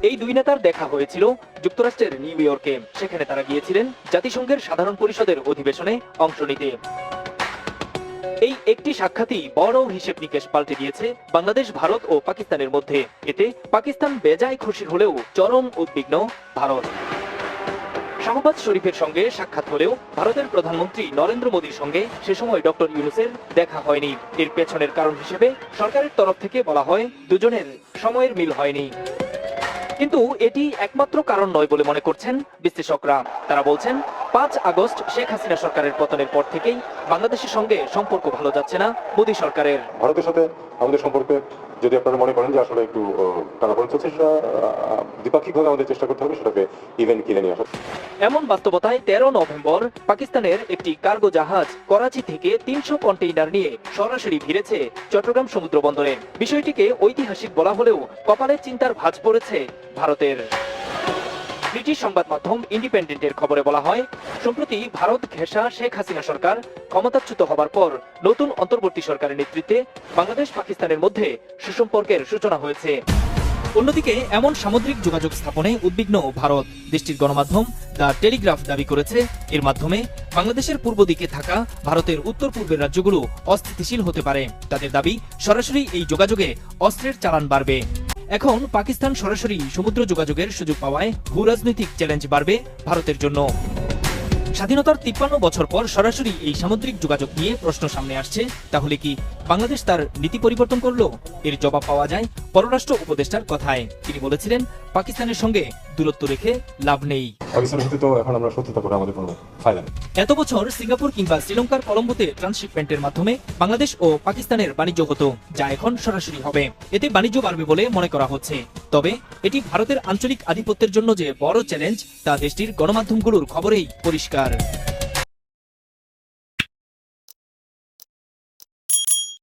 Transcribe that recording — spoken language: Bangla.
এই দুই নেতার দেখা হয়েছিল যুক্তরাষ্ট্রের নিউ ইয়র্কে। সেখানে তারা গিয়েছিলেন জাতিসংঘের সাধারণ পরিষদের অধিবেশনে অংশ নিতে। এই একটি সাক্ষাৎই বড় হিসেব নিকেশ পাল্টে দিয়েছে বাংলাদেশ, ভারত ও পাকিস্তানের মধ্যে। এতে পাকিস্তান বেজায় খুশি হলেও চরম উদ্বিগ্ন ভারত। শাহবাজ শরীফের সঙ্গে সাক্ষাৎ হলেও ভারতের প্রধানমন্ত্রী নরেন্দ্র মোদীর সঙ্গে সে সময় ডক্টর ইউনূসের দেখা হয়নি। এর পেছনের কারণ হিসেবে সরকারের তরফ থেকে বলা হয় দুজনের সময়ের মিল হয়নি। কিন্তু এটি একমাত্র কারণ নয় বলে মনে করছেন বিশ্লেষকরা। তারা বলছেন ৫ আগস্ট শেখ হাসিনা সরকারের পতনের পর থেকেই বাংলাদেশের সঙ্গে সম্পর্ক ভালো যাচ্ছে না মোদী সরকারের। ভারতের সাথে আমাদের সম্পর্কে যদি আপনারা মনে করেন যে আসলে একটু টানাপোড়েন চলছে, সেটা দ্বিপাক্ষিকভাবে আমাদের চেষ্টা করতে হবে সেটাকে ইভেন্ট কিনে নিয়ে আসা। এমন বাস্তবতায় ১৩ নভেম্বর পাকিস্তানের একটি কার্গো জাহাজ করাচি থেকে ৩০০ কন্টেইনার নিয়ে সরাসরি ভিড়েছে চট্টগ্রাম সমুদ্র বন্দরে। বিষয়টিকে ঐতিহাসিক বলা হলেও কপালে চিন্তার ভাঁজ পড়েছে ভারতের। ব্রিটিশ সংবাদ মাধ্যম ইন্ডিপেন্ডেন্টের খবরে বলা হয়, সম্প্রতি ভারত ঘেঁষা শেখ হাসিনা সরকার ক্ষমতাচ্যুত হবার পর নতুন অন্তর্বর্তী সরকারের নেতৃত্বে বাংলাদেশ পাকিস্তানের মধ্যে সুসম্পর্কের সূচনা হয়েছে। অন্যদিকে এমন সামুদ্রিক যোগাযোগ স্থাপনে উদ্বিগ্ন ভারত। দেশটির গণমাধ্যম দ্য টেলিগ্রাফ দাবি করেছে, এর মাধ্যমে বাংলাদেশের পূর্ব দিকে থাকা ভারতের উত্তর পূর্বের রাজ্যগুলো অস্থিতিশীল হতে পারে। তাদের দাবি, সরাসরি এই যোগাযোগে অস্ত্রের চালান বাড়বে। এখন পাকিস্তান সরাসরি সমুদ্র যোগাযোগের সুযোগ পাওয়ায় ভূরাজনৈতিক চ্যালেঞ্জ বাড়বে ভারতের জন্য। স্বাধীনতার ৫৩ বছর পর সরাসরি এই সামুদ্রিক যোগাযোগ নিয়ে প্রশ্ন সামনে আসছে। তাহলে কি বাংলাদেশ তার নীতি পরিবর্তন করলো? এর জবাব পাওয়া যায় পররাষ্ট্র উপদেষ্টার কথায়। তিনি বলেছিলেন, পাকিস্তানের সঙ্গে দূরত্ব রেখে লাভ নেই। পাকিস্তানের সাথে তো এখন আমরা শত্রুতা করে আমাদের কোনো ফায়দা নেই। এত বছর সিঙ্গাপুর কিংবা শ্রীলঙ্কার কলম্বোতে ট্রান্সশিপমেন্টের মাধ্যমে বাংলাদেশ ও পাকিস্তানের বাণিজ্য হতো, যা এখন সরাসরি হবে। এতে বাণিজ্য বাড়বে বলে মনে করা হচ্ছে। তবে এটি ভারতের আঞ্চলিক আধিপত্যের জন্য যে বড় চ্যালেঞ্জ, তা দেশটির গণমাধ্যমগুলোর খবরেই পরিষ্কার।